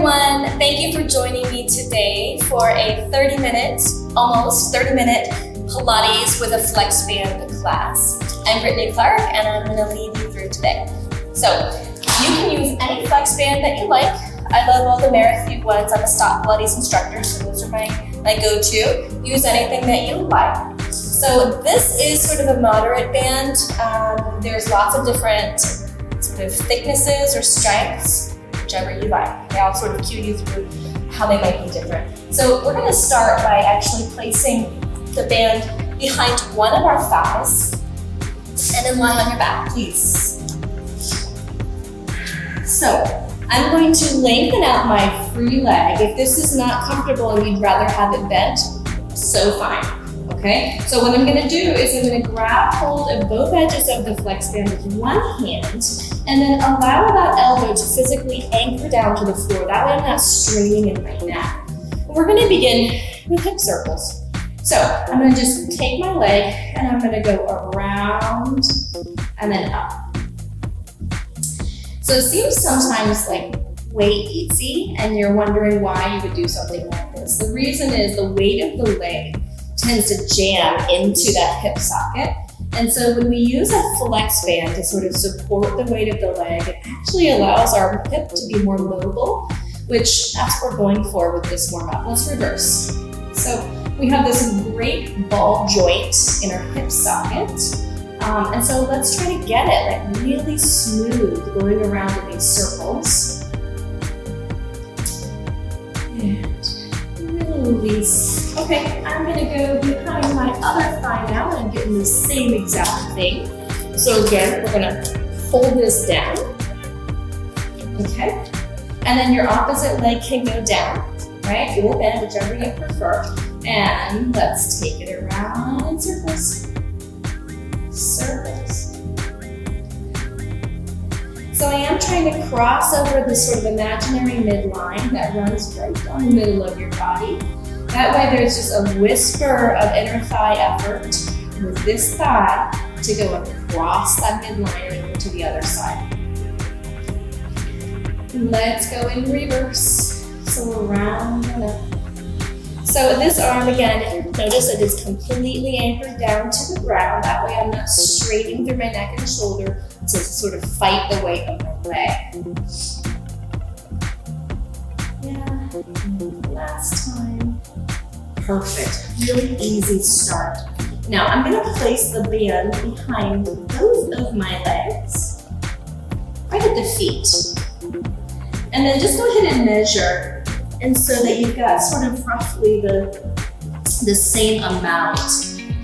everyone. Thank you for joining me today for a 30-minute, almost 30-minute Pilates with a flex band class. I'm Brittany Clark and I'm going to lead you through today. So you can use any flex band that you like. I love all the Marathon ones. I'm a stock Pilates instructor, so those are my go-to. Use anything that you like. So this is sort of a moderate band. There's lots of different sort of thicknesses or strengths, whichever you like. They all sort of cue you through how they might be different. So we're going to start by actually placing the band behind one of our thighs and then lie on your back, please. So I'm going to lengthen out my free leg. If this is not comfortable and you'd rather have it bent, so fine. Okay, so what I'm going to do is I'm going to grab hold of both edges of the flex band with one hand and then allow that elbow to physically anchor down to the floor. That way I'm not straining in my neck. We're going to begin with hip circles. So I'm going to just take my leg and I'm going to go around and then up. So it seems sometimes like way easy and you're wondering why you would do something like this. The reason is the weight of the leg tends to jam into that hip socket. And so when we use a flex band to sort of support the weight of the leg, it actually allows our hip to be more movable, which that's what we're going for with this warm up. Let's reverse. So we have this great ball joint in our hip socket. And so let's try to get it like really smooth, going around in these circles. And release. Okay, I'm gonna go behind my other thigh now and I'm getting the same exact thing. So again, we're gonna hold this down. Okay, and then your opposite leg can go down, right? Or bend, whichever you prefer. And let's take it around in circles. Circles. So I am trying to cross over this sort of imaginary midline that runs right down the middle of your body. That way there's just a whisper of inner thigh effort with this thigh to go across that midline and over to the other side. Let's go in reverse. So around and up. So this arm again, notice it is completely anchored down to the ground. That way I'm not straining through my neck and shoulder to sort of fight the weight of my leg. Yeah, last time. Perfect, really easy start. Now I'm gonna place the band behind both of my legs, right at the feet. And then just go ahead and measure. And so that you've got sort of roughly the same amount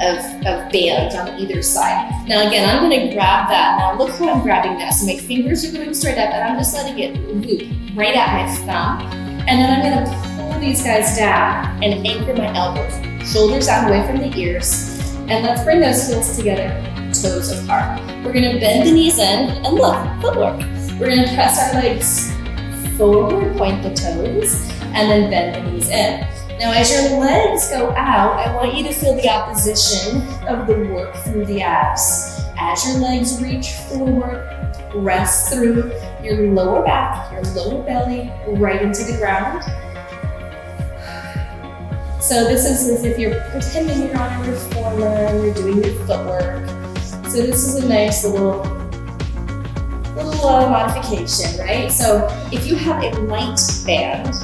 of band on either side. Now again, I'm gonna grab that. Now look how I'm grabbing that. So my fingers are going straight up and I'm just letting it loop right at my thumb. And then I'm gonna pull these guys down and anchor my elbows. Shoulders out away from the ears. And let's bring those heels together, toes apart. We're gonna bend the knees in and look, footwork. We're gonna press our legs forward, point the toes, and then bend the knees in. Now as your legs go out, I want you to feel the opposition of the work through the abs. As your legs reach forward, rest through your lower back, your lower belly, right into the ground. So this is as if you're pretending you're on a reformer and you're doing your footwork. So this is a nice little modification, right? So if you have a light band,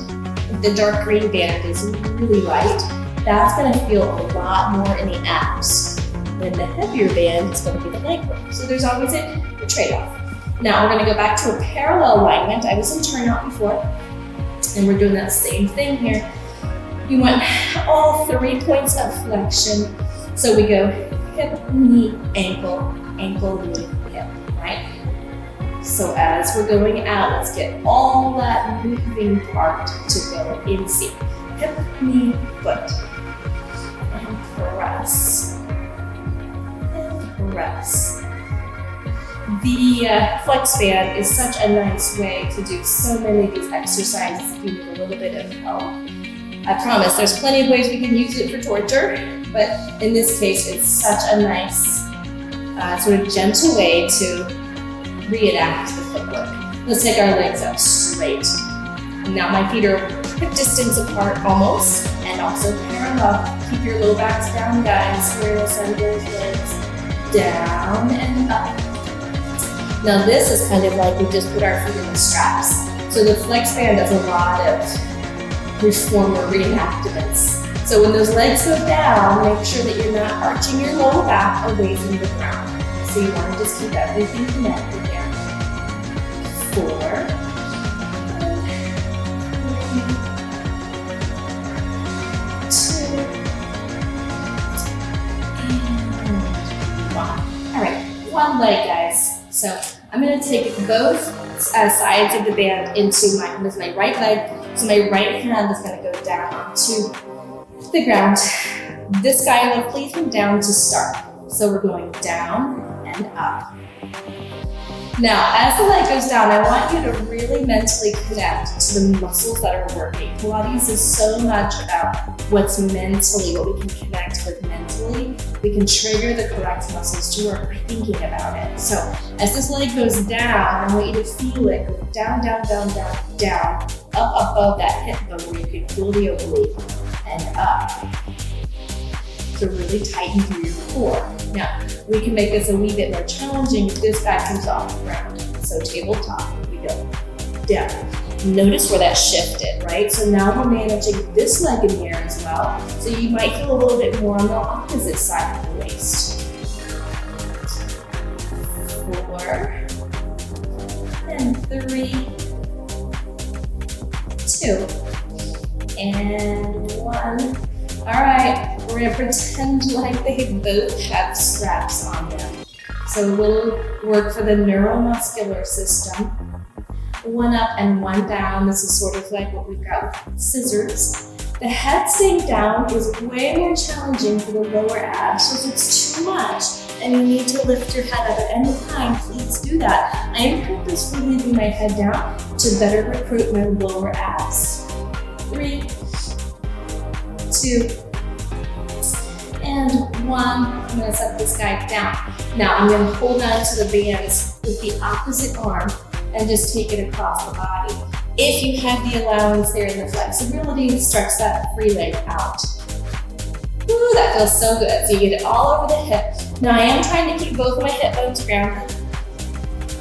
the dark green band is really light, that's gonna feel a lot more in the abs. Then the heavier band is gonna be the leg work. So there's always a trade-off. Now we're gonna go back to a parallel alignment. I was in turnout before, and we're doing that same thing here. You want all 3 points of flexion. So we go hip, knee, ankle, ankle, knee, hip, right? So as we're going out, let's get all that moving part to go in sync. Hip, knee, foot. And press. And press. The flex band is such a nice way to do so many of these exercises if you need a little bit of help. I promise there's plenty of ways we can use it for torture, but in this case, it's such a nice sort of gentle way to reenact the footwork. Let's take our legs up straight. Now my feet are hip distance apart almost, and also parallel. Keep your low backs down, guys. We're gonna send those legs down and up. Now this is kind of like we just put our feet in the straps. So the flex band does a lot of reformer reenactments. So when those legs go down, make sure that you're not arching your lower back away from the ground. So you want to just keep everything connected here. 4, 2, and 1. All right, one leg, guys. So I'm going to take both sides of the band into my right leg. So my right hand is going to go down onto the ground. This guy I'm going to place him down to start. So we're going down and up. Now, as the leg goes down, I want you to really mentally connect to the muscles that are working. Pilates is so much about what's mentally, what we can connect with mentally. We can trigger the correct muscles to work by thinking about it. So as this leg goes down, I want you to feel it go down, down, down, down, down, up above that hip bone where you can feel the oblique, and up. So really tighten through your core. Now, we can make this a wee bit more challenging if this guy comes off the ground. So tabletop, we go down. Notice where that shifted, right? So now we're managing this leg in here as well. So you might feel a little bit more on the opposite side of the waist. 4, and 3, 2, and 1. All right, we're gonna pretend like they both have straps on them. So we'll work for the neuromuscular system. 1 up and 1 down. This is sort of like what we've got with scissors. The head staying down is way more challenging for the lower abs. So if it's too much and you need to lift your head up at any time, please do that. I am purposefully leaving my head down to better recruit my lower abs. 3, 2, and 1. I'm going to set this guy down. Now I'm going to hold on to the bands with the opposite arm and just take it across the body. If you have the allowance there in the flexibility, stretch that free leg out. Ooh, that feels so good. So you get it all over the hip. Now I am trying to keep both of my hip bones grounded.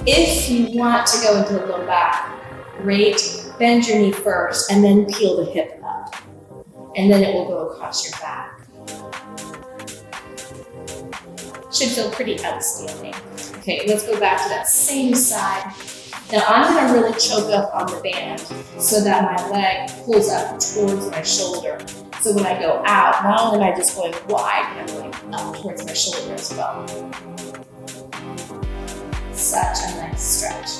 If you want to go into the low back, great. Bend your knee first and then peel the hip up. And then it will go across your back. Should feel pretty outstanding. Okay, let's go back to that same side. Now I'm gonna really choke up on the band so that my leg pulls up towards my shoulder. So when I go out, not only am I just going wide, but I'm going up towards my shoulder as well. Such a nice stretch.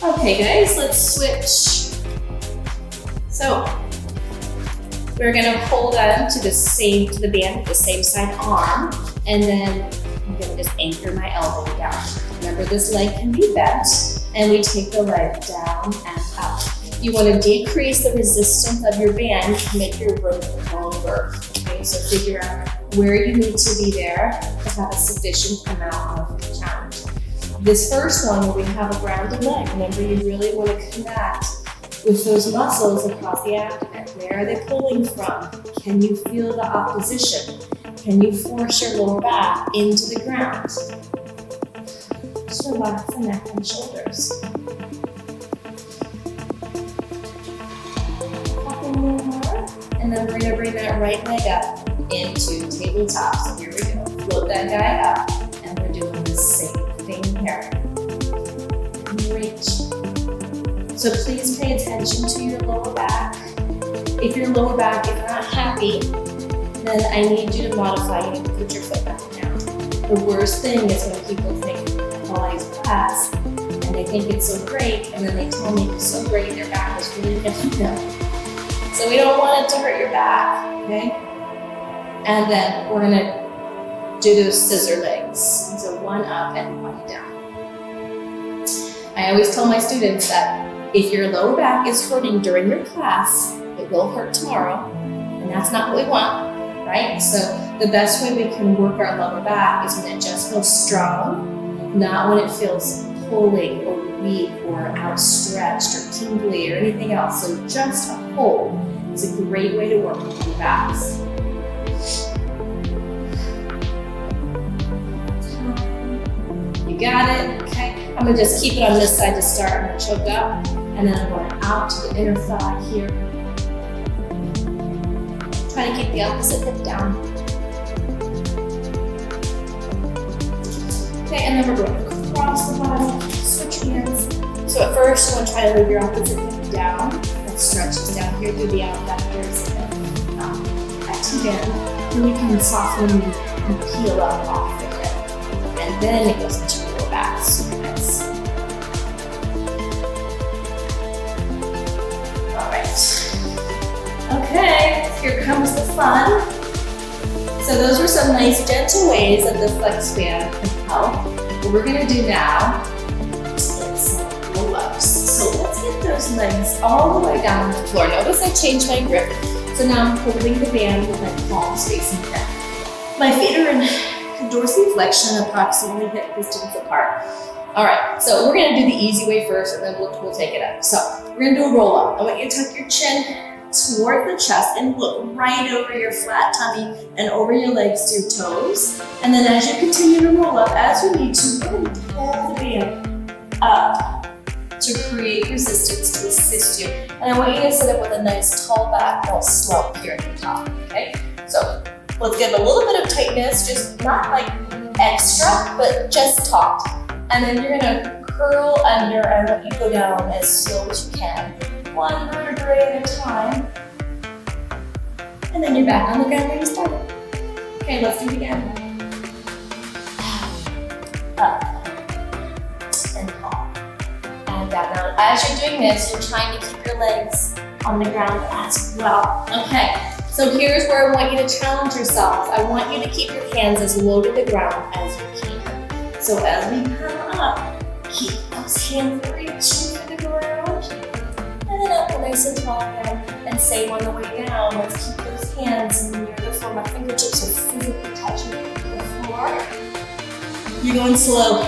Okay guys, let's switch. So we're gonna hold on to the band with the same side arm, and then I'm gonna just anchor my elbow down. Remember, this leg can be bent, and we take the leg down and up. You want to decrease the resistance of your band to make your rope longer. Okay, so figure out where you need to be there to have a sufficient amount of challenge. This first one, where we have a grounded leg, remember you really want to connect with those muscles across the abdomen. Where are they pulling from? Can you feel the opposition? Can you force your lower back into the ground? Just relax the neck and shoulders. Couple more. And then we're going to bring that right leg up into tabletop. So here we go. Float that guy up. And we're doing the same thing here. Reach. So please pay attention to your lower back. If your lower back is not happy, then I need you to modify. You need to put your foot back down. The worst thing is when people take a Pilates class and they think it's so great, and then they tell me it's so great, their back is really hitting them. So we don't want it to hurt your back, okay? And then we're gonna do those scissor legs. So 1 up and 1 down. I always tell my students that if your lower back is hurting during your class, it will hurt tomorrow, and that's not what we want, right? So the best way we can work our lower back is when it just feels strong, not when it feels pulling or weak or outstretched or tingly or anything else. So just a hold is a great way to work with your backs. You got it, okay. I'm gonna just keep it on this side to start. I'm gonna choke up, and then I'm going out to the inner thigh here. Try to keep the opposite hip down. Okay, and then we're going across the body, switch hands. So at first, you want to try to move your opposite hip down. That stretches down here through the abductors and back to bend. Then you can soften and peel up off the hip. And then it goes into your lower back. Super nice. All right. Okay, here comes the fun. So those were some nice gentle ways that the flex band can help. What we're gonna do now is roll-ups. So let's get those legs all the way down on the floor. Notice I changed my grip. So now I'm holding the band with my palms facing down. My feet are in dorsiflexion, approximately hip distance apart. All right, so we're gonna do the easy way first, and then we'll take it up. So we're gonna do a roll-up. I want you to tuck your chin toward the chest and look right over your flat tummy and over your legs to your toes. And then as you continue to roll up, as you need to, we're going to pull the band up to create resistance to assist you. And I want you to sit up with a nice tall back, don't slump here at the top, okay? So let's give a little bit of tightness, just not like extra, but just taut. And then you're gonna curl under and let you go down as slow as you can. One vertebrae at a time. And then you're back on the ground where you started. Okay, let's do it again. Up. And off. And down. Now, as you're doing this, you're trying to keep your legs on the ground as well. Okay, so here's where I want you to challenge yourselves. I want you to keep your hands as low to the ground as you can. So as we come up, keep those hands reaching for the ground. And then up nice and tall again. And same on the way down. Let's keep those hands near the floor. My fingertips are physically touching the floor. You're going slow.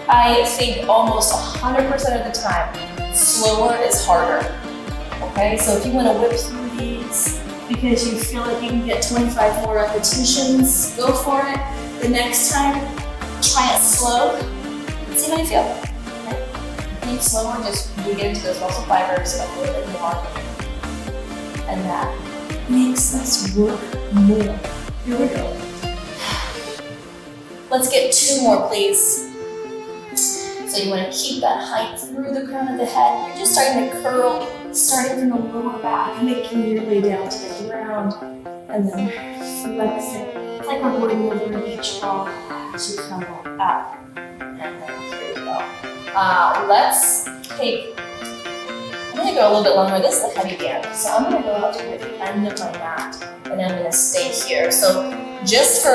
I think almost 100% of the time, slower is harder. Okay, so if you want to whip through these because you feel like you can get 25 more repetitions, go for it. The next time, try it slow. See how you feel. Okay. Slower, just you get into those muscle fibers a little bit more. And that makes us work more. Here we go. Let's get 2 more, please. So you want to keep that height through the crown of the head. You're just starting to curl, starting from the lower back, making your way down to the ground, and then flexing. It's like we're going over a beach ball as you come up. And then here we go. Let's take, I'm going to go a little bit longer. This is a heavy band, so I'm going to go out to the end of my mat, and I'm going to stay here. So just for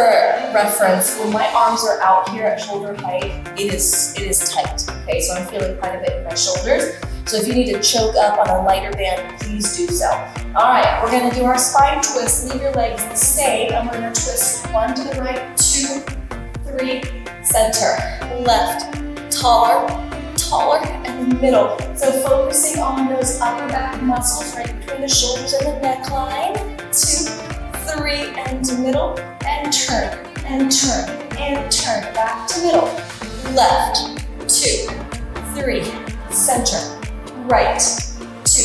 reference, when my arms are out here at shoulder height, it is tight. Okay, so I'm feeling quite a bit in my shoulders. So if you need to choke up on a lighter band, please do so. All right, we're going to do our spine twist. Leave your legs the same, and we're going to twist 1 to the right, 2, 3, center, left, taller, and the middle. So focusing on those upper back muscles right between the shoulders and the neckline. 2, 3, and to middle, and turn, and turn, and turn. Back to middle, left, 2, 3, center, right, 2,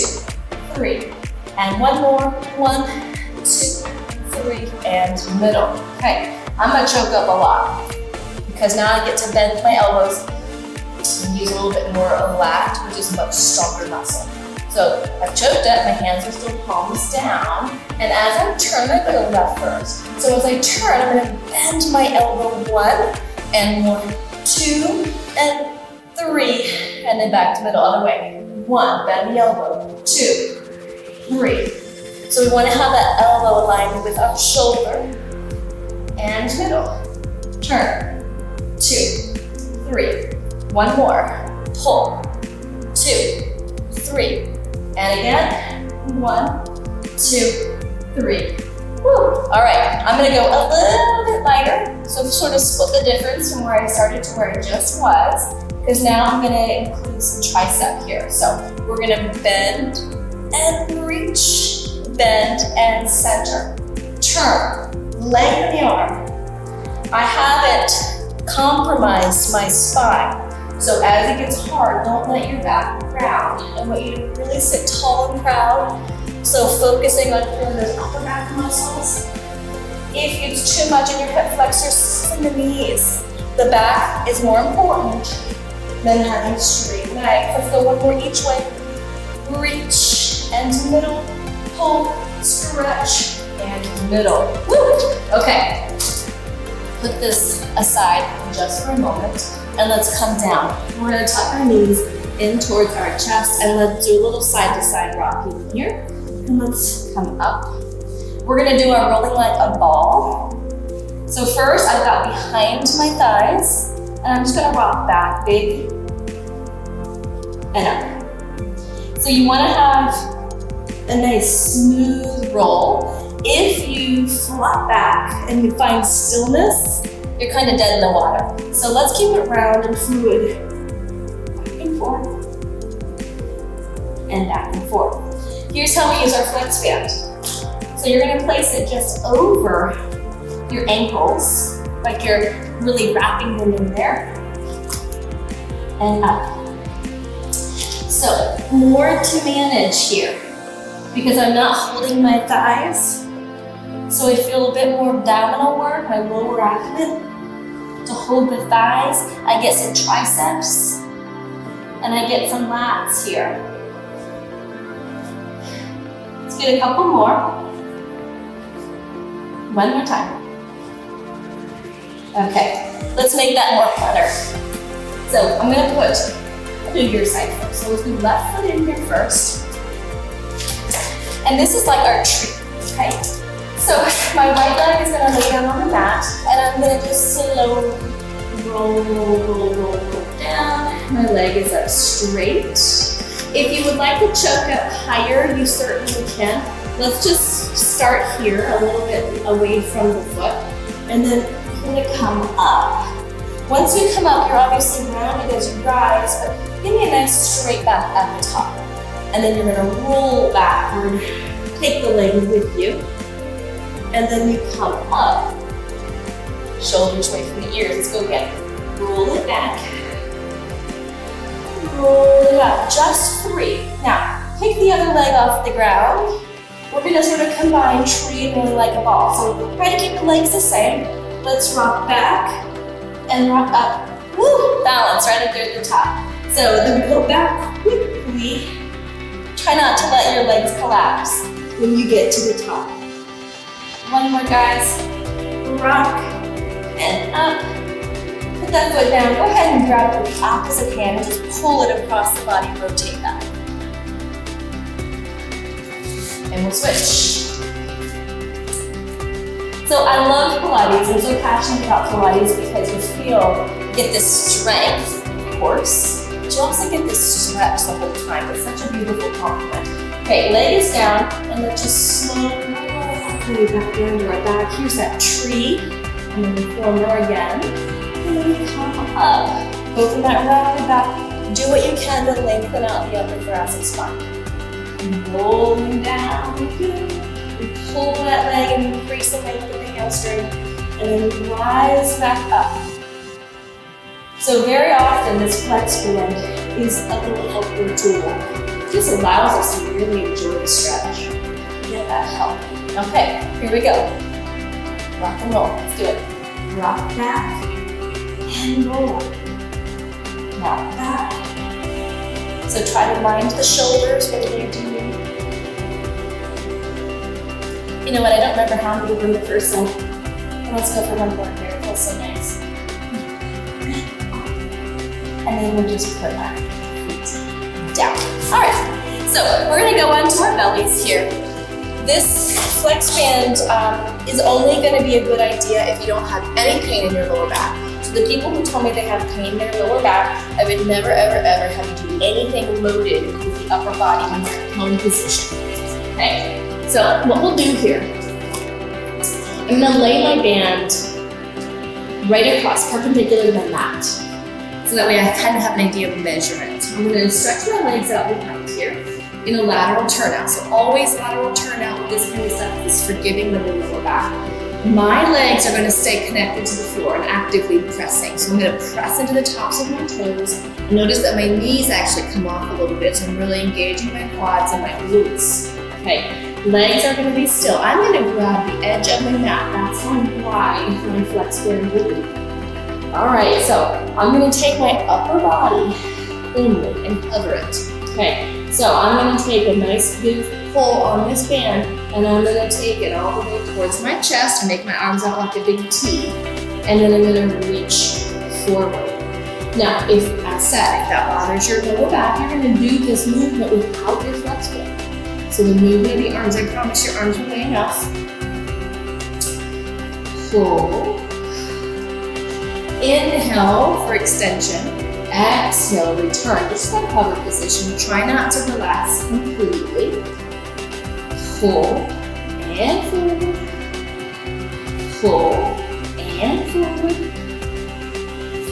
3, and one more, 1, 2, 3, and middle. Okay, I'm gonna choke up a lot because now I get to bend my elbows and use a little bit more of lat, which is a much stronger muscle. So I've choked up, my hands are still palms down, and as I turn, I'm going to left first. So as I turn, I'm going to bend my elbow 1, and 1, 2, and 3, and then back to middle, other way. 1, bend the elbow, 2, 3. So we want to have that elbow aligned with our shoulder, and middle. Turn, 2, 3. 1 more, pull, 2, 3, and again, 1, 2, 3, All right, I'm gonna go a little bit lighter. So sort of split the difference from where I started to where I just was, because now I'm gonna include some tricep here. So we're gonna bend and reach, bend and center. Turn, lengthen the arm. I haven't compromised my spine. So as it gets hard, don't let your back round. I want you to really sit tall and proud. So focusing on feeling those upper back muscles. If it's too much in your hip flexors, soften the knees. The back is more important than having straight legs. Let's go one more each way. Reach and middle, pull, stretch, and middle. Woo! Okay. Put this aside just for a moment and let's come down. We're gonna tuck our knees in towards our chest and let's do a little side-to-side rocking here. And let's come up. We're gonna do our rolling like a ball. So first I've got behind my thighs and I'm just gonna rock back, big and up. So you wanna have a nice smooth roll. If you flop back and you find stillness, you're kind of dead in the water. So let's keep it round and fluid. Back and forth. And back and forth. Here's how we use our flex band. So you're gonna place it just over your ankles, like you're really wrapping them in there. And up. So more to manage here, because I'm not holding my thighs. So I feel a bit more abdominal work, my lower abdomen, to hold the thighs. I get some triceps, and I get some lats here. Let's get a couple more. One more time. Okay, let's make that more flutter. So I'm gonna I'll do your side first. So let's do left foot in here first. And this is like our tree, okay? So my right leg is gonna lay down on the mat, and I'm gonna just slowly roll down. My leg is up straight. If you would like to choke up higher, you certainly can. Let's just start here a little bit away from the foot, and then you're gonna come up. Once you come up, you're obviously rounded as you rise, but give me a nice straight back at the top. And then you're gonna roll backward, take the leg with you, and then you come up, shoulders away from the ears. Let's go again. Roll it back, roll it up, just 3. Now, pick the other leg off the ground. We're gonna sort of combine tree and really like a ball. So try to keep the legs the same. Let's rock back and rock up. Woo! Balance right up there at the top. So then we go back quickly. Try not to let your legs collapse when you get to the top. One more, guys. Rock and up. Put that foot down. Go ahead and grab with the opposite hand and just pull it across the body, rotate that. And we'll switch. So I love Pilates. I'm so passionate about Pilates because you get this strength, of course, but you also get this stretch the whole time. It's such a beautiful compliment. Okay, leg is down, and let's just slowly back down to our back. Here's that tree, and then we form more again. And then we come up. Go from that rounded back. Do what you can to lengthen out the upper thoracic spine. Rolling down, good. We pull that leg and increase the length of the hamstring, and then we rise back up. So very often this flex band is a little helpful tool. It just allows us to really enjoy the stretch. Get that help. Okay, here we go. Rock and roll. Let's do it. Rock back and roll. Rock back. So try to mind the shoulders, what are you doing? You know what, I don't remember how many were the first one. Let's go for one more here, it feels so nice. And then we'll just put our feet down. All right, so we're gonna go on to our bellies here. This flex band is only gonna be a good idea if you don't have any pain in your lower back. So the people who tell me they have pain in their lower back, I would never, ever, ever have you do anything loaded with the upper body in that prone position. Okay, so what we'll do here I'm gonna lay my band right across, perpendicular to my mat. So that way I kind of have an idea of measurement. I'm gonna stretch my legs out behind here in a lateral turnout. So always lateral turnout with this kind of stuff is forgiving the lower back. My legs are gonna stay connected to the floor and actively pressing. So I'm gonna press into the tops of my toes. And notice that my knees actually come off a little bit, so I'm really engaging my quads and my glutes. Okay, legs are gonna be still. I'm gonna grab the edge of my mat. That's how wide my flex band will be. All right, so I'm gonna take my upper body inward and hover it. Okay, so I'm gonna take a nice big pull on this band, and I'm gonna take it all the way towards my chest and make my arms out like a big T. And then I'm gonna reach forward. Now, if, as said, if that bothers your lower back, you're gonna do this movement without your flex band. So the movement of the arms, I promise your arms will weigh enough. Pull. Inhale for extension. Exhale, return. Just that hover position. Try not to relax completely. Pull and forward. Pull and forward.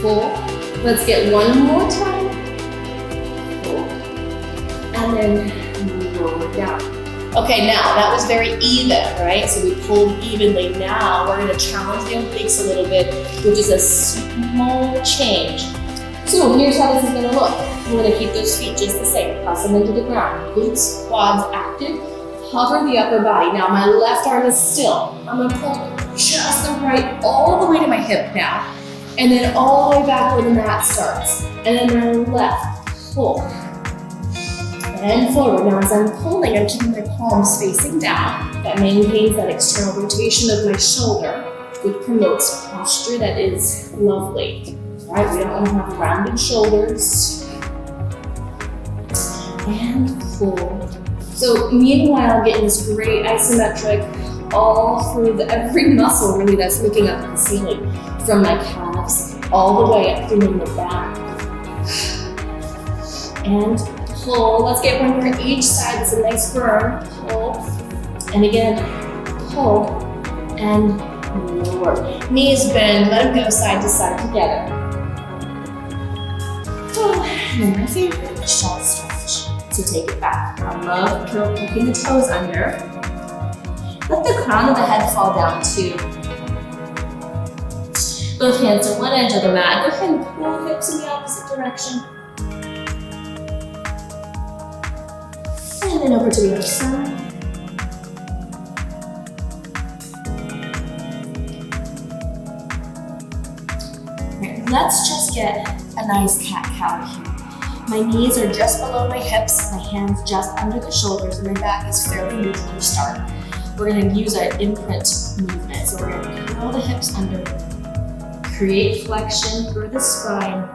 Pull. Let's get one more time. Pull. And then lower down. Okay, now that was very even, right? So we pulled evenly. Now we're gonna challenge the obliques a little bit, which is a small change. So here's how this is gonna look. We're gonna keep those feet just the same. Press them into the ground. Glutes, quads active. Hover the upper body. Now my left arm is still. I'm gonna pull just the right all the way to my hip now. And then all the way back where the mat starts. And then my left, pull. And forward. Now as I'm pulling, I'm keeping my palms facing down. That maintains that external rotation of my shoulder, which promotes posture that is lovely. Right? We don't want to have rounded shoulders. And pull. So meanwhile, getting this great isometric all through every muscle really that's looking up at the ceiling. From my calves all the way up through the back. And pull. Let's get one more each side. It's a nice burn. Pull. And again, pull. And lower. Knees bend. Let them go side to side together. Pull. And my favorite, the shell stretch. So take it back. I love tucking the toes under. Let the crown of the head fall down too. Both hands to one edge of the mat. Go ahead and pull the hips in the opposite direction. And then over to the other side. Okay, let's just get a nice cat-cow here. My knees are just below my hips, my hands just under the shoulders, and my back is fairly neutral to start. We're gonna use our imprint movement. So we're gonna curl the hips under, create flexion through the spine,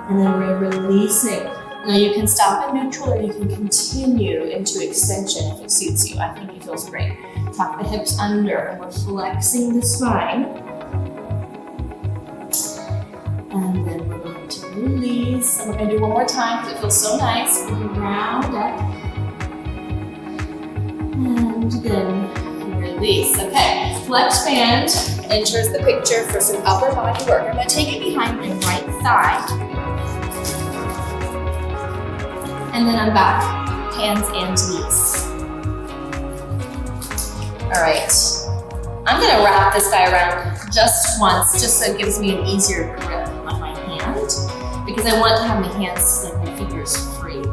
and then we're releasing. Now you can stop at neutral or you can continue into extension if it suits you. I think it feels great. Tuck the hips under and we're flexing the spine. And then we're going to release. And we're going to do one more time because it feels so nice. We're going to round up. And then release. Okay, flex band enters the picture for some upper body work. I'm going to take it behind my right thigh. And then I'm back, hands and knees. All right, I'm gonna wrap this guy around just once, just so it gives me an easier grip on my hand, because I want to have my hands, like my fingers free.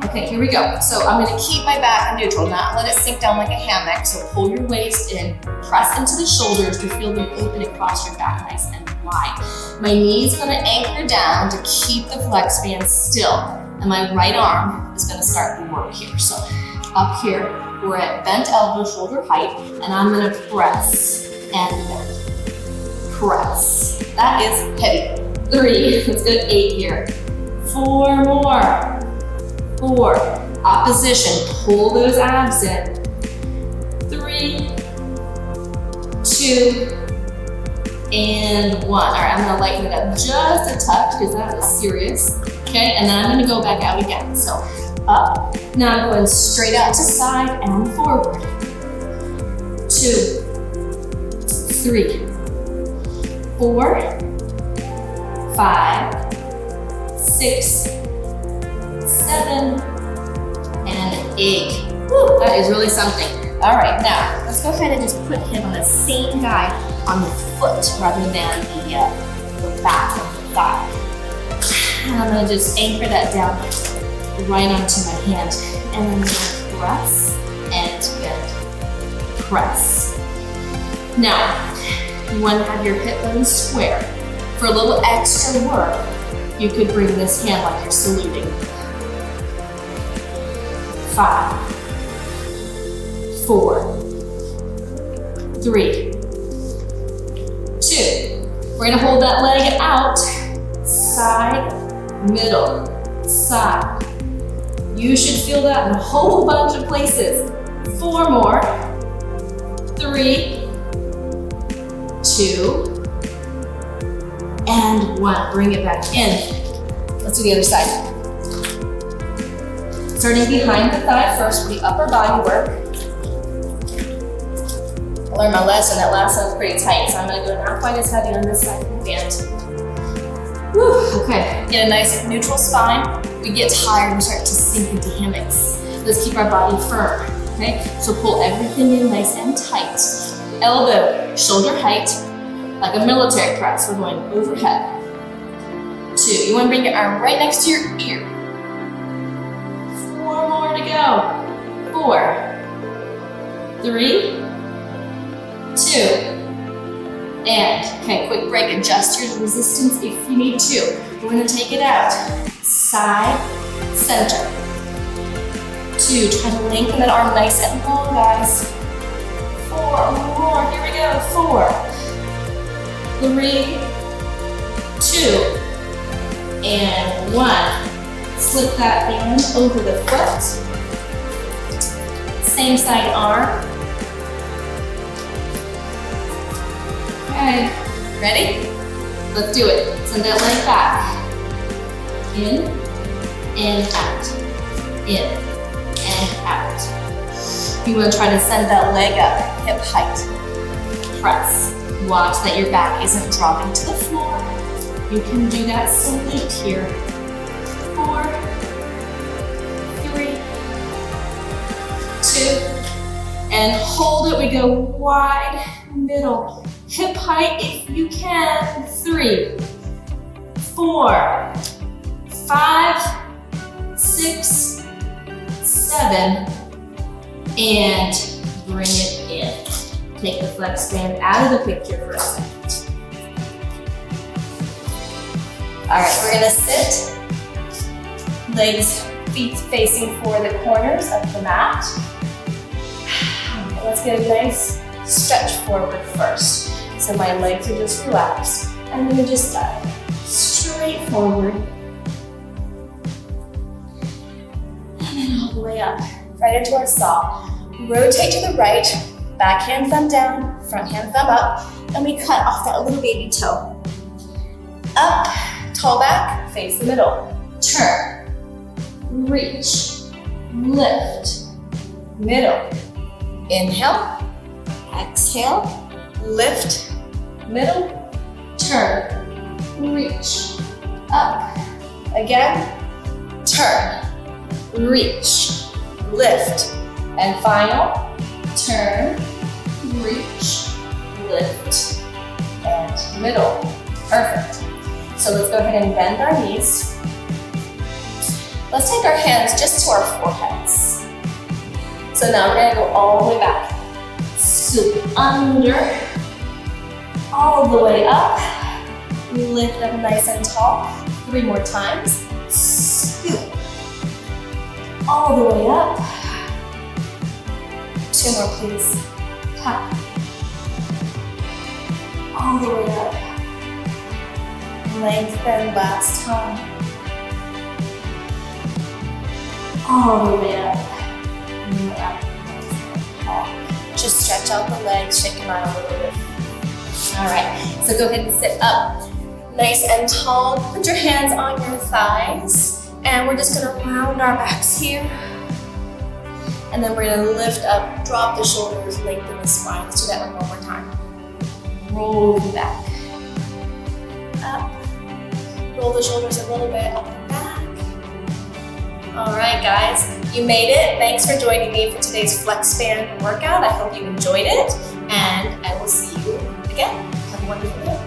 Okay, here we go. So I'm gonna keep my back neutral, not let it sink down like a hammock. So pull your waist in, press into the shoulders to feel them open across your back nice and wide. My knee's gonna anchor down to keep the flex band still. And my right arm is gonna start the work here. So up here, we're at bent elbow, shoulder height, and I'm gonna press and bend. Press. That is heavy. 3, let's go to 8 here. 4 more. 4, opposition, pull those abs in. 3, 2, and 1. All right, I'm gonna lighten it up just a touch because that was serious. Okay, and then I'm gonna go back out again. So up, now I'm going straight out to side and forward. 2, 3, 4, 5, 6, 7, and 8. Woo, that is really something. All right, now let's go ahead and just put him on the same guy on the foot rather than the back of the thigh. And I'm gonna just anchor that down right onto my hand. And then I'm gonna press and bend. Press. Now, you wanna have your hip bones square. For a little extra work, you could bring this hand like you're saluting. 5, 4, 3, 2. We're gonna hold that leg out. Side, middle, side. You should feel that in a whole bunch of places. 4 more. 3, 2, and 1. Bring it back in. Let's do the other side. Starting behind the thigh first for the upper body work. I learned my lesson. That last one was pretty tight, so I'm gonna go not quite as heavy on this side of the band. Whew, okay, get a nice neutral spine. We get tired and start to sink into hammocks. Let's keep our body firm, okay? So pull everything in nice and tight. Elbow, shoulder height, like a military press. We're going overhead. 2, you wanna bring your arm right next to your ear. 4 more to go. 4, 3, 2, and, okay, quick break, adjust your resistance if you need to. We're gonna take it out. Side, center. 2, try to lengthen that arm nice and long, guys. 4 more, here we go. 4, 3, 2, and 1. Slip that hand over the foot. Same side arm. Okay, ready? Let's do it. Send that leg back. In, and out. In, and out. You want to try to send that leg up, hip height. Press. Watch that your back isn't dropping to the floor. You can do that salute here. 4, 3, 2, and hold it. We go wide, middle. Hip height if you can. 3, 4, 5, 6, 7, and bring it in. Take the flex band out of the picture for a second. All right, we're gonna sit. Legs, feet facing for the corners of the mat. Let's get a nice stretch forward first. So my legs are just relaxed. I'm gonna just dive straight forward. And then all the way up, right into our saw. Rotate to the right, back hand thumb down, front hand thumb up, and we cut off that little baby toe. Up, tall back, face the middle. Turn, reach, lift, middle. Inhale, exhale, lift, middle, turn, reach, up. Again, turn, reach, lift, and final, turn, reach, lift, and middle. Perfect. So let's go ahead and bend our knees. Let's take our hands just to our foreheads. So now we're gonna go all the way back. Scoop under, all the way up. Lift up nice and tall. 3 more times. Scoop, all the way up. 2 more, please. Tap, all the way up. Lengthen last time. All the way up. And up. Just stretch out the legs, shake them out a little bit. All right, so go ahead and sit up. Nice and tall. Put your hands on your thighs. And we're just gonna round our backs here. And then we're gonna lift up, drop the shoulders, lengthen the spine. Let's do that one more time. rolling back. Up. Roll the shoulders a little bit up and back. All right, guys, you made it. Thanks for joining me for today's flex band workout. I hope you enjoyed it, and I will see you again. Have a wonderful day.